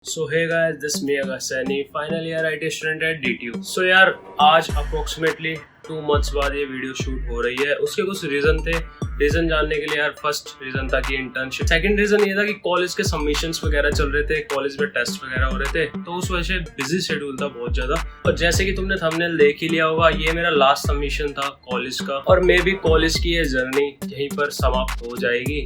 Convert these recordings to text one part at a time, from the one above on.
So hey guys, this is me Agas Saini, final year IT student at DTU. So यार आज approximately 2 months बाद ये video shoot हो रही है। उसके कुछ रीज़न थे। रीज़न जानने के लिए यार फर्स्ट रीज़न था कि इंटर्नशिप, सेकंड रीज़न ये था कि कॉलेज के सबमिशंस वगैरह चल रहे थे, कॉलेज में टेस्ट वगैरह हो रहे थे, तो उस वजह से बिजी शेड्यूल था बहुत ज़्यादा। और जैसे कि तुमने थंबनेल देख ही लिया होगा, ये मेरा लास्ट सबमिशन था कॉलेज का और मे भी कॉलेज की ये जर्नी यहीं पर समाप्त हो जाएगी।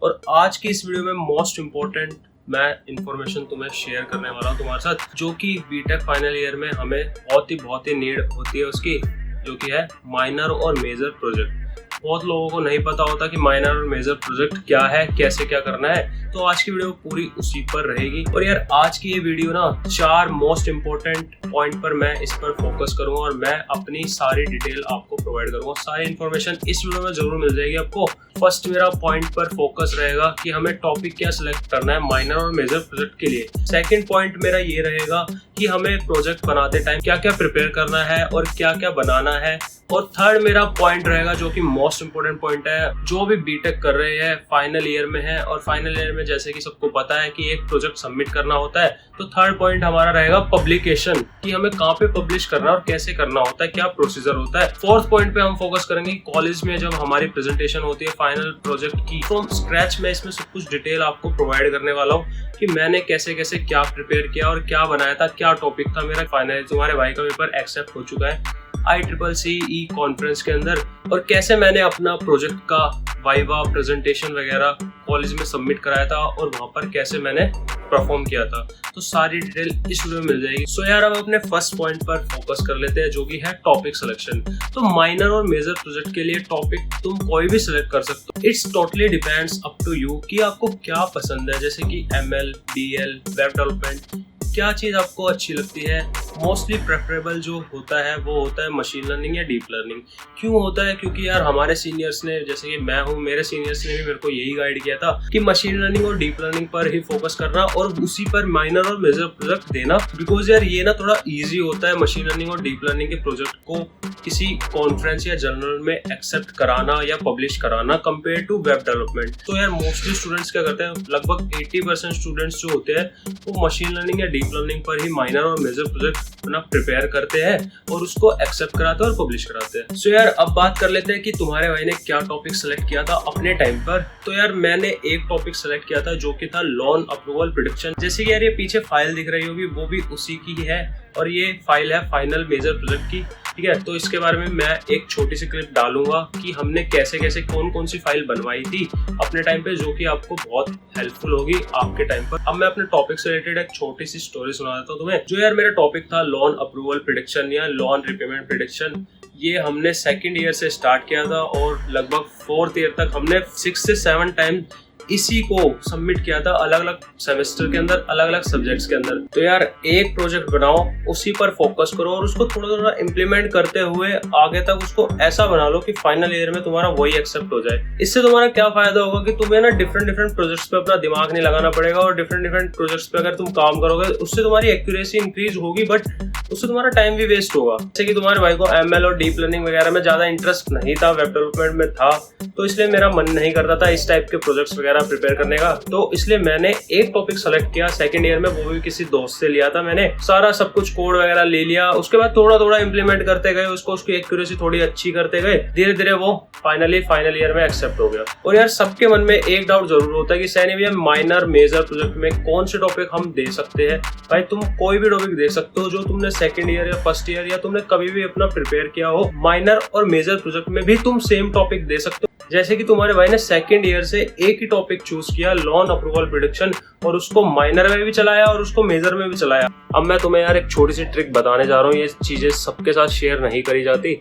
और आज की इस वीडियो में मोस्ट इम्पोर्टेंट मैं इंफॉर्मेशन तुम्हें शेयर करने वाला हूँ तुम्हारे साथ, जो कि बीटेक फाइनल ईयर में हमें बहुत ही नीड होती है उसकी, जो कि है माइनर और मेजर प्रोजेक्ट। बहुत लोगों को नहीं पता होता कि माइनर और मेजर प्रोजेक्ट क्या है, कैसे क्या करना है, तो आज की वीडियो पूरी उसी पर रहेगी। और यार आज की ये वीडियो ना 4 मोस्ट इम्पोर्टेंट पॉइंट पर मैं इस पर फोकस करूंगा और मैं अपनी सारी डिटेल आपको प्रोवाइड करूंगा। सारी इन्फॉर्मेशन इस वीडियो में जरूर मिल जाएगी आपको। फर्स्ट मेरा पॉइंट पर फोकस रहेगा कि हमें टॉपिक क्या सिलेक्ट करना है माइनर और मेजर प्रोजेक्ट के लिए। सेकंड पॉइंट मेरा ये रहेगा कि हमें प्रोजेक्ट बनाते टाइम क्या क्या प्रिपेयर करना है और क्या क्या बनाना है। और थर्ड मेरा पॉइंट रहेगा जो कि मोस्ट इम्पोर्टेंट पॉइंट है, जो भी बीटेक कर रहे हैं फाइनल ईयर में है, और फाइनल ईयर में जैसे कि सबको पता है कि एक प्रोजेक्ट सबमिट करना होता है, तो थर्ड पॉइंट हमारा रहेगा पब्लिकेशन, कि हमें कहाँ पे पब्लिश करना है और कैसे करना होता है, क्या प्रोसीजर होता है। फोर्थ पॉइंट पे हम फोकस करेंगे कॉलेज में जब हमारी प्रेजेंटेशन होती है फाइनल प्रोजेक्ट की, फ्रॉम स्क्रैच में इसमें सब कुछ डिटेल आपको प्रोवाइड करने वाला हूँ कि मैंने कैसे कैसे क्या प्रिपेयर किया और क्या बनाया था, क्या टॉपिक था मेरा। फाइनल तुम्हारे भाई का पेपर एक्सेप्ट हो चुका है ICCE कॉन्फ्रेंस के अंदर, और कैसे मैंने अपना प्रोजेक्ट का वाइवा प्रेजेंटेशन वगैरह कॉलेज में सबमिट कराया था और वहां पर कैसे मैंने परफॉर्म किया था, तो सारी डिटेल इस वीडियो में मिल जाएगी। सो यार अब अपने फर्स्ट पॉइंट पर फोकस कर लेते हैं, जो कि है टॉपिक सिलेक्शन। तो माइनर और मेजर प्रोजेक्ट के लिए टॉपिक तुम कोई भी सिलेक्ट कर सकते हो। It's totally depends up to you कि आपको क्या पसंद है, जैसे कि ML, DL, वेब डेवलपमेंट, क्या चीज़ आपको अच्छी लगती है। मोस्टली प्रेफरेबल जो होता है वो होता है मशीन लर्निंग या डीप लर्निंग। क्यों होता है? क्योंकि यार हमारे सीनियर्स ने, जैसे कि मैं हूँ, मेरे सीनियर्स ने भी मेरे को यही गाइड किया था कि मशीन लर्निंग और डीप लर्निंग पर ही फोकस करना और उसी पर माइनर और मेजर प्रोजेक्ट देना, बिकॉज यार ये ना थोड़ा ईजी होता है मशीन लर्निंग और डीप लर्निंग के प्रोजेक्ट को किसी कॉन्फ्रेंस या जर्नल में एक्सेप्ट कराना या पब्लिश कराना कंपेयर टू वेब डेवलपमेंट। तो यार मोस्टली स्टूडेंट्स क्या करते हैं, लगभग 80% स्टूडेंट्स जो होते हैं वो मशीन लर्निंग या डीप लर्निंग पर ही माइनर और मेजर प्रोजेक्ट अपना प्रिपेयर करते हैं और उसको एक्सेप्ट कराते हैं और पब्लिश कराते हैं। सो यार अब बात कर लेते हैं कि तुम्हारे भाई ने क्या टॉपिक सेलेक्ट किया था अपने टाइम पर। तो यार मैंने एक टॉपिक सेलेक्ट किया था जो कि था लोन अप्रूवल प्रेडिक्शन। जैसे कि यार ये पीछे फाइल दिख रही होगी, वो भी उसी की है, और ये फाइल है फाइनल मेजर प्रोजेक्ट की, ठीक है। तो इसके बारे में मैं एक छोटी सी क्लिप डालूंगा कि हमने कैसे कैसे कौन कौन सी फाइल बनवाई थी अपने टाइम पे, जो कि आपको बहुत हेल्पफुल होगी आपके टाइम पर। अब मैं अपने टॉपिक से रिलेटेड एक छोटी सी स्टोरी सुना देता हूँ तुम्हें। जो यार मेरा टॉपिक था लोन अप्रूवल प्रेडिक्शन या लोन रिपेमेंट प्रेडिक्शन, ये हमने सेकेंड ईयर से स्टार्ट किया था और लगभग 4th ईयर तक हमने 6 से 7 टाइम इसी को सबमिट किया था, अलग अलग सेमेस्टर के अंदर, अलग अलग सब्जेक्ट्स के अंदर। तो यार एक प्रोजेक्ट बनाओ, उसी पर फोकस करो और उसको थोड़ा थोड़ा इम्प्लीमेंट करते हुए आगे तक उसको ऐसा बना लो कि फाइनल ईयर में तुम्हारा वही एक्सेप्ट हो जाए। इससे तुम्हारा क्या फायदा होगा कि तुम्हें ना डिफरेंट प्रोजेक्ट्स पे अपना दिमाग नहीं लगाना पड़ेगा, और डिफरेंट प्रोजेक्ट्स पे अगर तुम काम करोगे उससे तुम्हारी एक्यूरेसी इंक्रीज होगी, बट उससे तुम्हारा टाइम भी वेस्ट होगा। जैसे कि तुम्हारे भाई को ML और डीप लर्निंग वगैरह में ज्यादा इंटरेस्ट नहीं था, वेब डेवलपमेंट में था, तो इसलिए मेरा मन नहीं करता था इस टाइप के प्रोजेक्ट्स वगैरह प्रिपेयर करने का। तो इसलिए मैंने एक टॉपिक सेलेक्ट किया सेकंड ईयर में, वो भी किसी दोस्त से लिया था मैंने। सारा सब कुछ कोड वगैरह ले लिया, उसके बाद थोड़ा थोड़ा इंप्लीमेंट करते गए उसको, उसकी एक्यूरेसी थोड़ी अच्छी करते गए, धीरे धीरे वो फाइनली फाइनल ईयर में एक्सेप्ट हो गया। और यार सबके मन में एक डाउट जरूर होता है कि सैनी भैया माइनर मेजर प्रोजेक्ट में कौन से टॉपिक हम दे सकते हैं। भाई तुम कोई भी टॉपिक दे सकते हो जो तुमने सेकंड ईयर या फर्स्ट ईयर या तुमने कभी भी अपना प्रिपेयर किया हो। माइनर और मेजर प्रोजेक्ट में भी तुम सेम टॉपिक दे सकते हो। जैसे कि तुम्हारे भाई ने सेकंड ईयर से एक ही टॉपिक चूज किया, लोन अप्रूवल प्रेडिक्शन, और उसको माइनर में भी चलाया और उसको मेजर में भी चलाया। अब मैं तुम्हें यार एक छोटी सी ट्रिक बताने जा रहा हूँ, ये चीजें सबके साथ शेयर नहीं करी जाती।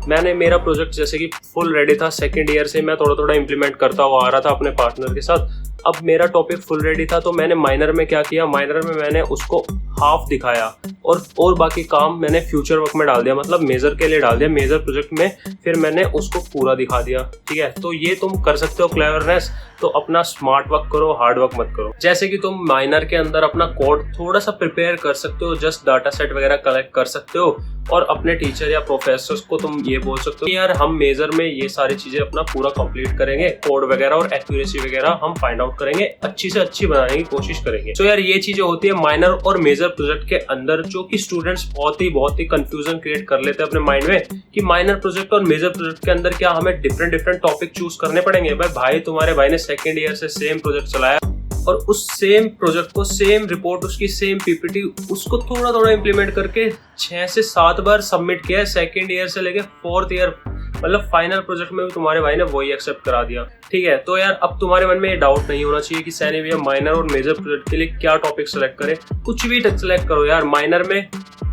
मेरा प्रोजेक्ट जैसे कि फुल रेडी था, सेकंड ईयर से मैं थोड़ा थोड़ा इंप्लीमेंट करता हुआ आ रहा था अपने पार्टनर के साथ। अब मेरा टॉपिक फुल रेडी था, तो मैंने माइनर में क्या किया, माइनर में मैंने उसको हाफ दिखाया और बाकी काम मैंने फ्यूचर वर्क में डाल दिया, मतलब मेजर के लिए डाल दिया, मेजर प्रोजेक्ट में फिर मैंने उसको पूरा दिखा दिया। ठीक है, तो ये तुम कर सकते हो क्लेवरनेस। तो अपना स्मार्ट वर्क करो, हार्ड वर्क मत करो। जैसे कि तुम माइनर के अंदर अपना कोड थोड़ा सा प्रिपेयर कर सकते हो, जस्ट डाटा सेट वगैरह कलेक्ट कर सकते हो और अपने टीचर या प्रोफेसर्स को तुम ये बोल सकते हो कि यार हम मेजर में ये सारी चीजें अपना पूरा कंप्लीट करेंगे, कोड वगैरह और एक्यूरेसी वगैरह हम फाइंड आउट करेंगे, अच्छी से अच्छी बनाने की कोशिश करेंगे। तो यार ये चीजें होती है माइनर और मेजर प्रोजेक्ट के अंदर, जो कि स्टूडेंट्स बहुत ही कंफ्यूजन क्रिएट कर लेते हैं अपने माइंड में कि माइनर प्रोजेक्ट और मेजर प्रोजेक्ट के अंदर क्या हमें डिफरेंट टॉपिक चूज करने पड़ेंगे। भाई तुम्हारे भाई ने सेकेंड ईयर से सेम प्रोजेक्ट चलाया और उस सेम प्रोजेक्ट को, सेम रिपोर्ट, उसकी सेम पीपीटी, उसको थोड़ा थोड़ा इंप्लीमेंट करके 6 से 7 बार सबमिट किया है, सेकेंड ईयर से लेके 4th ईयर, मतलब फाइनल प्रोजेक्ट में भी तुम्हारे भाई ने वही एक्सेप्ट करा दिया। ठीक है, तो यार अब तुम्हारे मन में ये डाउट नहीं होना चाहिए कि सैनी भैया माइनर और मेजर प्रोजेक्ट के लिए क्या टॉपिक सेलेक्ट करें। कुछ भी सेलेक्ट करो यार, माइनर में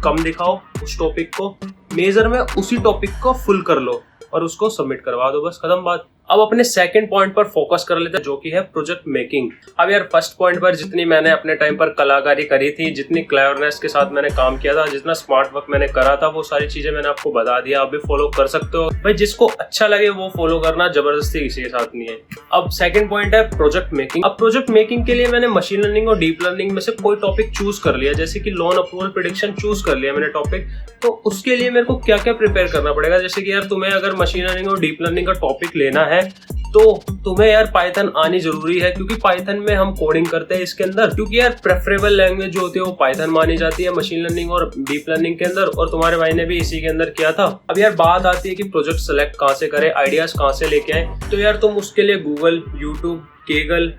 कम दिखाओ उस टॉपिक को, मेजर में उसी टॉपिक को फुल कर लो और उसको सबमिट करवा दो, बस खत्म बात। अब अपने सेकंड पॉइंट पर फोकस कर लेते हैं, जो कि है प्रोजेक्ट मेकिंग। अब यार फर्स्ट पॉइंट पर जितनी मैंने अपने टाइम पर कलाकारी करी थी, जितनी क्लेवरनेस के साथ मैंने काम किया था, जितना स्मार्ट वर्क मैंने करा था, वो सारी चीजें मैंने आपको बता दिया। आप भी फॉलो कर सकते हो भाई, जिसको अच्छा लगे वो फॉलो करना, जबरदस्ती किसी के साथ नहीं है। अब सेकंड पॉइंट है प्रोजेक्ट मेकिंग। अब प्रोजेक्ट मेकिंग के लिए मैंने मशीन लर्निंग और डीप लर्निंग में से कोई टॉपिक चूज कर लिया, जैसे कि लोन अप्रूवल प्रेडिक्शन चूज कर लिया मैंने टॉपिक। तो उसके लिए मेरे को क्या क्या प्रिपेयर करना पड़ेगा, जैसे कि यार तुम्हें अगर मशीन लर्निंग और डीप लर्निंग का टॉपिक लेना है तो तुम्हें यार पाइथन आनी जरूरी है, क्योंकि पाइथन में हम कोडिंग करते हैं इसके अंदर, क्योंकि यार प्रेफरेबल लैंग्वेज जो होती है वो पाइथन मानी जाती है मशीन लर्निंग और डीप लर्निंग के अंदर, और तुम्हारे भाई ने भी इसी के अंदर किया था। अब यार बात आती है कि प्रोजेक्ट सेलेक्ट कहाँ से करें, आइडियाज कहाँ से लेके आए। तो यार तुम उसके लिए गूगल, यूट्यूब, केगल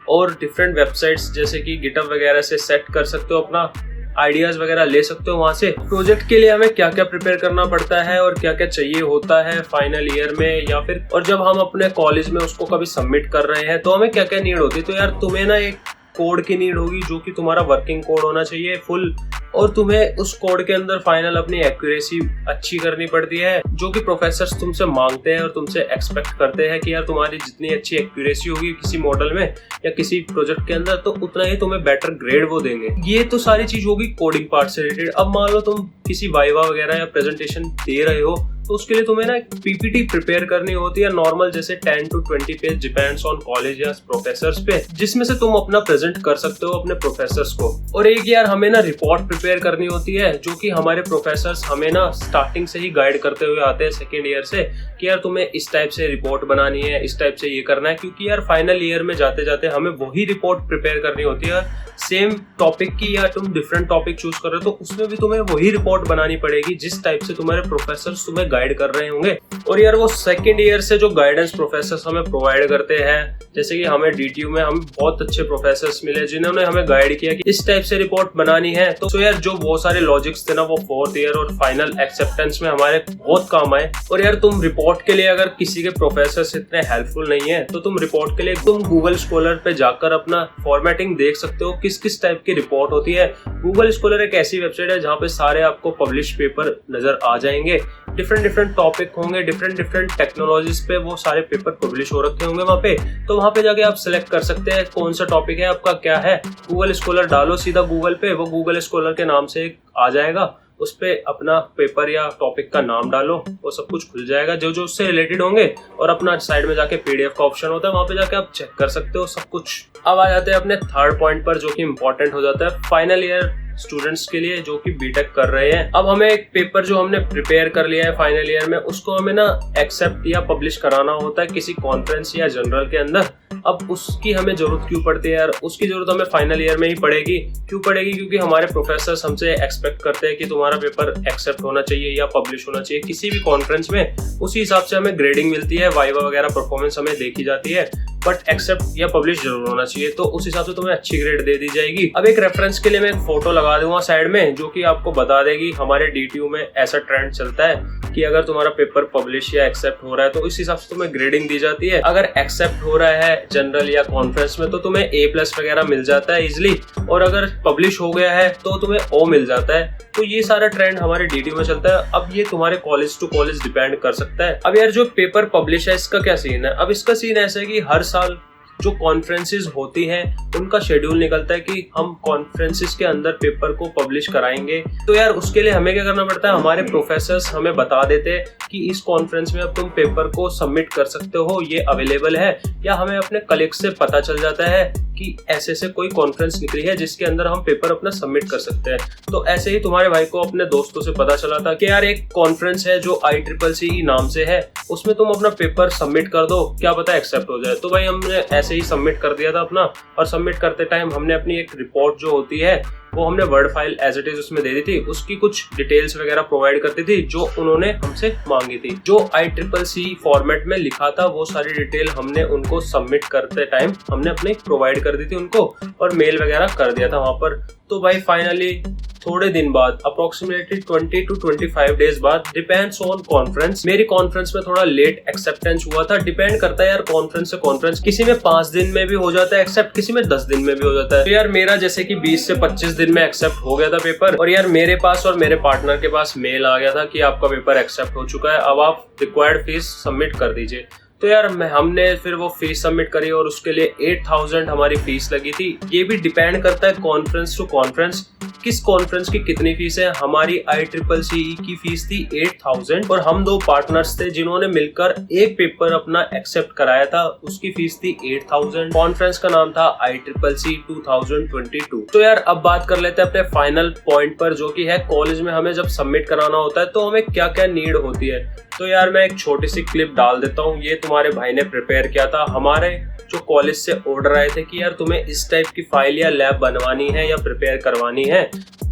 और डिफरेंट वेबसाइट्स जैसे कि गिटहब वगैरह से सेट कर सकते हो, अपना आइडियाज वगैरह ले सकते हो वहां से। प्रोजेक्ट के लिए हमें क्या क्या प्रिपेयर करना पड़ता है और क्या क्या चाहिए होता है फाइनल ईयर में, या फिर और जब हम अपने कॉलेज में उसको कभी सबमिट कर रहे हैं तो हमें क्या क्या नीड होती है। तो यार तुम्हें ना एक कोड की नीड होगी, जो कि तुम्हारा वर्किंग कोड होना चाहिए फुल, और तुम्हें उस कोड के अंदर फाइनल अपनी एक्यूरेसी अच्छी करनी पड़ती है, जो कि प्रोफेसर्स तुमसे मांगते हैं और तुमसे एक्सपेक्ट करते हैं कि यार तुम्हारी जितनी अच्छी एक्यूरेसी होगी किसी मॉडल में या किसी प्रोजेक्ट के अंदर, तो उतना ही तुम्हें बेटर ग्रेड वो देंगे। ये तो सारी चीज होगी कोडिंग पार्ट से रिलेटेड। अब मान लो तुम किसी वाइवा वगैरह या प्रेजेंटेशन दे रहे हो, तो उसके लिए तुम्हें ना पीपीटी प्रिपेयर करनी होती है नॉर्मल, जैसे 10 to 20 page, depends on college या प्रोफेसर्स पे, जिसमें से तुम अपना प्रेजेंट कर सकते हो अपने प्रोफेसर्स को। और एक यार हमें ना रिपोर्ट प्रिपेयर करनी होती है, जो कि हमारे प्रोफेसर्स हमें ना स्टार्टिंग से ही गाइड करते हुए आते हैं सेकेंड ईयर से, कि यार तुम्हें इस टाइप से रिपोर्ट बनानी है, इस टाइप से ये करना है, क्योंकि यार फाइनल ईयर में जाते जाते हमें वही रिपोर्ट प्रिपेयर करनी होती है सेम टॉपिक की, या तुम डिफरेंट टॉपिक चूज कर रहे हो तो उसमें भी तुम्हें वही रिपोर्ट बनानी पड़ेगी जिस टाइप से तुम्हारे प्रोफेसर्स तुम्हें गाइड कर रहे होंगे। और यार वो सेकंड ईयर से जो गाइडेंस प्रोफेसर्स हमें प्रोवाइड करते हैं, जैसे कि हमें डीटीयू में हम बहुत अच्छे प्रोफेसर्स मिले जिन्होंने हमें गाइड किया कि इस टाइप से रिपोर्ट बनानी है। तो यार जो बहुत सारे लॉजिक्स थे ना, वो 4th ईयर और फाइनल एक्सेप्टेंस में हमारे बहुत काम आए। और यार तुम रिपोर्ट के लिए अगर किसी के प्रोफेसर्स इतने हेल्पफुल नहीं है, तो तुम रिपोर्ट के लिए तुम गूगल स्कॉलर पे जाकर अपना फॉर्मेटिंग देख सकते हो, किस किस टाइप की रिपोर्ट होती है। गूगल स्कॉलर एक ऐसी वेबसाइट है जहाँ पे सारे आपको पब्लिश पेपर नजर आ जाएंगे, डिफरेंट टॉपिक होंगे, डिफरेंट टेक्नोलॉजीज पे वो सारे पेपर पब्लिश हो रखे होंगे वहाँ पे। तो वहाँ पे जाके आप सिलेक्ट कर सकते हैं कौन सा टॉपिक है आपका, क्या है। गूगल स्कॉलर डालो सीधा गूगल पे, वो गूगल स्कॉलर के नाम से आ जाएगा, उस पे अपना पेपर या टॉपिक का नाम डालो, वो सब कुछ खुल जाएगा जो जो उससे रिलेटेड होंगे, और अपना साइड में जाके पीडीएफ का ऑप्शन होता है, वहां पे जाके आप चेक कर सकते हो सब कुछ। अब आ जाते हैं अपने थर्ड पॉइंट पर, जो कि इंपॉर्टेंट हो जाता है फाइनल ईयर स्टूडेंट्स के लिए जो कि बीटेक कर रहे हैं। अब हमें एक पेपर जो हमने प्रिपेयर कर लिया है फाइनल ईयर में, उसको हमें ना एक्सेप्ट या पब्लिश कराना होता है किसी कॉन्फ्रेंस या जर्नल के अंदर। अब उसकी हमें जरूरत क्यों पड़ती है यार, उसकी जरूरत हमें फाइनल ईयर में ही पड़ेगी। क्यों पड़ेगी? क्योंकि हमारे प्रोफेसर्स हमसे एक्सपेक्ट करते हैं कि तुम्हारा पेपर एक्सेप्ट होना चाहिए या पब्लिश होना चाहिए किसी भी कॉन्फ्रेंस में। उसी हिसाब से हमें ग्रेडिंग मिलती है, वाइवा वगैरह परफॉर्मेंस हमें देखी जाती है, बट एक्सेप्ट या पब्लिश जरूर होना चाहिए, तो उस हिसाब से तुम्हें अच्छी ग्रेड दे दी जाएगी। अब एक रेफरेंस के लिए मैं एक फोटो लगा दूंगा साइड में, जो कि आपको बता देगी हमारे डीटीयू में ऐसा ट्रेंड चलता है कि अगर तुम्हारा पेपर पब्लिश या एक्सेप्ट हो रहा है तो इस हिसाब से तुम्हें ग्रेडिंग दी जाती है। अगर एक्सेप्ट हो रहा है जनरल या कॉन्फ्रेंस में तो तुम्हें A+ वगैरह मिल जाता है इजिली, और अगर पब्लिश हो गया है तो तुम्हें O मिल जाता है। तो ये सारा ट्रेंड हमारे डीटीयू में चलता है। अब ये तुम्हारे कॉलेज टू कॉलेज डिपेंड कर सकता है। अब यार जो पेपर पब्लिश है इसका क्या सीन है? अब इसका सीन ऐसा है कि हर साल जो कॉन्फ्रेंसेस होती हैं उनका शेड्यूल निकलता है कि हम कॉन्फ्रेंसेस के अंदर पेपर को पब्लिश कराएंगे। तो यार उसके लिए हमें क्या करना पड़ता है, हमारे प्रोफेसर्स हमें बता देते हैं कि इस कॉन्फ्रेंस में अब तुम पेपर को सबमिट कर सकते हो, ये अवेलेबल है। या हमें अपने कलीग से पता चल जाता है कि ऐसे ऐसे कोई कॉन्फ्रेंस निकली है जिसके अंदर हम पेपर अपना सबमिट कर सकते हैं। तो ऐसे ही तुम्हारे भाई को अपने दोस्तों से पता चला था कि यार एक कॉन्फ्रेंस है जो ICCC नाम से है, उसमें तुम अपना पेपर सबमिट कर दो, क्या पता एक्सेप्ट हो जाए। तो भाई हमने ऐसे ही सबमिट कर दिया था अपना, और सबमिट करते टाइम हमने अपनी एक रिपोर्ट जो होती है वो हमने word file as it is उसमें दे दी थी, उसकी कुछ डिटेल्स वगैरह प्रोवाइड करती थी जो उन्होंने हमसे मांगी थी। जो ICCC फॉर्मेट में लिखा था वो सारी डिटेल हमने उनको सबमिट करते टाइम हमने अपने प्रोवाइड कर दी थी उनको, और मेल वगैरह कर दिया था वहां पर। तो भाई फाइनली थोड़े दिन बाद, अप्रोक्सीमेटली 20 to 25 डेज बाद, डिपेंड्स ऑन कॉन्फ्रेंस, मेरी कॉन्फ्रेंस में थोड़ा लेट एक्सेप्टेंस हुआ था। डिपेंड करता है यार कॉन्फ्रेंस से कॉन्फ्रेंस, किसी में 5 दिन में भी हो जाता है एक्सेप्ट, किसी में 10 दिन में भी हो जाता है। तो यार मेरा जैसे कि 20 से 25 दिन में एक्सेप्ट हो गया था पेपर, और यार मेरे पास और मेरे पार्टनर के पास मेल आ गया था कि आपका पेपर एक्सेप्ट हो चुका है, अब आप रिक्वायर्ड फीस सबमिट कर दीजिए। तो यार हमने फिर वो फीस सबमिट करी और उसके लिए 8,000 हमारी फीस लगी थी। ये भी डिपेंड करता है कॉन्फ्रेंस टू कॉन्फ्रेंस, किस कॉन्फ्रेंस की कितनी फीस है। हमारी ICCC की फीस थी 8,000, और हम 2 पार्टनर्स थे जिन्होंने मिलकर एक पेपर अपना एक्सेप्ट कराया था, उसकी फीस थी 8,000। कॉन्फ्रेंस का नाम था ICCC 2022। तो यार अब बात कर लेते हैं अपने फाइनल पॉइंट पर, जो कि है कॉलेज में हमें जब सबमिट कराना होता है तो हमें क्या क्या नीड होती है। तो यार मैं एक छोटी सी क्लिप डाल देता हूँ, ये तुम्हारे भाई ने प्रिपेयर किया था। हमारे जो कॉलेज से ऑर्डर आए थे कि यार तुम्हें इस टाइप की फाइल या लैब बनवानी है या प्रिपेयर करवानी है,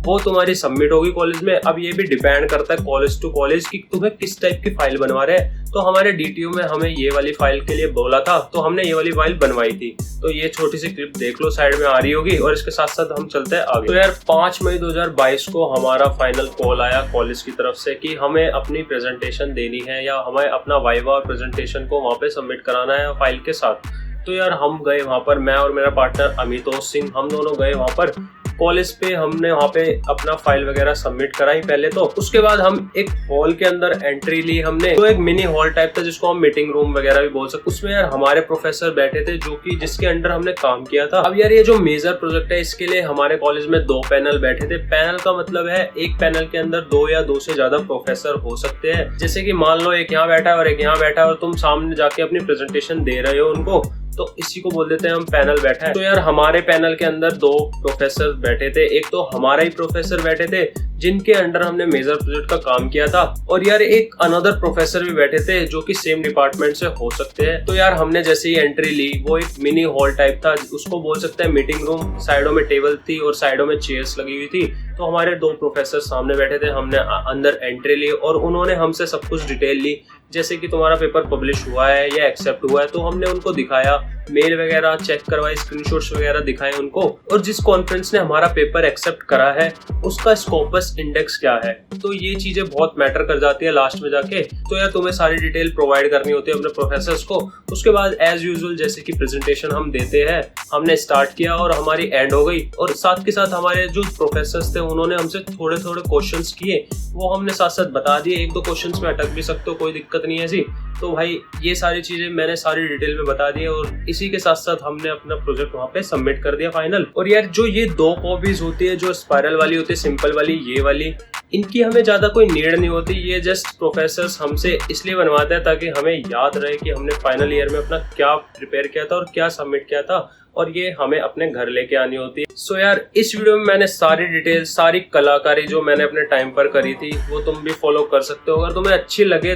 वो तुम्हारी सबमिट होगी कॉलेज में। अब ये भी डिपेंड करता है कॉलेज टू कॉलेज कि तुम्हें किस टाइप की फाइल बनवा रहे हैं। तो हमारे DTU में हमें ये वाली फाइल के लिए बोला था, तो हमने ये वाली फाइल बनवाई थी। तो ये छोटी सी क्लिप देख लो, साइड में आ रही होगी, और इसके साथ साथ हम चलते हैं आगे। तो यार 5 मई 2022 को हमारा फाइनल कॉल आया कॉलेज की तरफ से कि हमें अपनी प्रेजेंटेशन देनी है या हमें अपना वाइवा और प्रेजेंटेशन को वहाँ पे सबमिट कराना है फाइल के साथ। तो यार हम गए वहाँ पर, मैं और मेरा पार्टनर अमितोष सिंह, हम दोनों गए वहाँ पर कॉलेज पे। हमने वहाँ पे अपना फाइल वगैरह सबमिट कराई पहले तो, उसके बाद हम एक हॉल के अंदर एंट्री ली हमने। तो एक मिनी हॉल टाइप था जिसको हम मीटिंग रूम वगैरह भी बोल सकते। उसमें यार हमारे प्रोफेसर बैठे थे जो कि जिसके अंडर हमने काम किया था। अब यार ये जो मेजर प्रोजेक्ट है इसके लिए हमारे कॉलेज में 2 पैनल बैठे थे। पैनल का मतलब है एक पैनल के अंदर 2 या 2 से ज्यादा प्रोफेसर हो सकते हैं। जैसे कि मान लो एक यहाँ बैठा है और एक यहाँ बैठा है, और तुम सामने जाके अपनी प्रेजेंटेशन दे रहे हो उनको, तो इसी को बोल देते हैं हम पैनल बैठा है। तो यार हमारे पैनल के अंदर 2 प्रोफेसर बैठे थे, एक तो हमारा ही प्रोफेसर बैठे थे जिनके अंडर हमने मेजर प्रोजेक्ट का काम किया था, और यार एक अनदर प्रोफेसर भी बैठे थे जो कि सेम डिपार्टमेंट से हो सकते हैं। तो यार हमने जैसे ही एंट्री ली, वो एक मिनी हॉल टाइप था, उसको बोल सकते हैं मीटिंग रूम। साइडों में टेबल थी और साइडों में चेयर्स लगी हुई थी। तो हमारे 2 प्रोफेसर सामने बैठे थे, हमने अंदर एंट्री ली और उन्होंने हमसे सब कुछ डिटेल ली, जैसे कि तुम्हारा पेपर पब्लिश हुआ है या एक्सेप्ट हुआ है। तो हमने उनको दिखाया, मेल वगैरह चेक करवाई, स्क्रीनशॉट्स वगैरह दिखाए उनको, और जिस कॉन्फ्रेंस ने हमारा पेपर एक्सेप्ट करा है उसका स्कोपस इंडेक्स क्या है। तो ये चीजें बहुत मैटर कर जाती है लास्ट में जाके। तो यार तुम्हें सारी डिटेल प्रोवाइड करनी होती है अपने प्रोफेसर्स को। उसके बाद एज यूजुअल जैसे कि प्रेजेंटेशन हम देते हैं, हमने स्टार्ट किया और हमारी एंड हो गई। और साथ के साथ हमारे जो प्रोफेसर्स थे उन्होंने हमसे थोड़े थोड़े क्वेश्चंस किए, वो हमने साथ साथ बता दिए। 1-2 क्वेश्चंस में अटक भी सकते हो, कोई दिक्कत नहीं है ऐसी। तो भाई ये सारी चीजें मैंने सारी डिटेल में बता दी, और इसी के साथ साथ हमने अपना प्रोजेक्ट वहाँ पे सबमिट कर दिया फाइनल। और यार जो ये 2 कॉपीज होती है, जो स्पाइरल वाली होती है, सिंपल वाली, ये वाली, इनकी हमें ज्यादा कोई नीड नहीं होती। ये जस्ट प्रोफेसर्स हमसे इसलिए बनवाते हैं ताकि हमें याद रहे कि हमने फाइनल ईयर में अपना क्या प्रिपेयर किया था और क्या सबमिट किया था, और ये हमें अपने घर लेके आनी होती है। सो यार इस वीडियो में मैंने सारी डिटेल, सारी कलाकारी जो मैंने अपने टाइम पर करी थी वो तुम भी फॉलो कर सकते हो अगर तुम्हें अच्छी लगे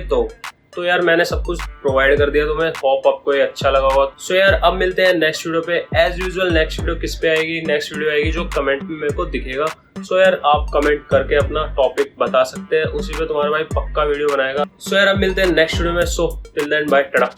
तो यार मैंने सब कुछ प्रोवाइड कर दिया तुम्हें। होप आपको ये अच्छा लगा होगा। सो यार अब मिलते हैं नेक्स्ट वीडियो पे। एज यूजुअल नेक्स्ट वीडियो किस पे आएगी? नेक्स्ट वीडियो आएगी जो कमेंट में मेरे को दिखेगा। सो यार आप कमेंट करके अपना टॉपिक बता सकते हैं, उसी पे तुम्हारा भाई पक्का वीडियो बनाएगा। सो यार अब मिलते हैं नेक्स्ट वीडियो में। So till then bye, Tata.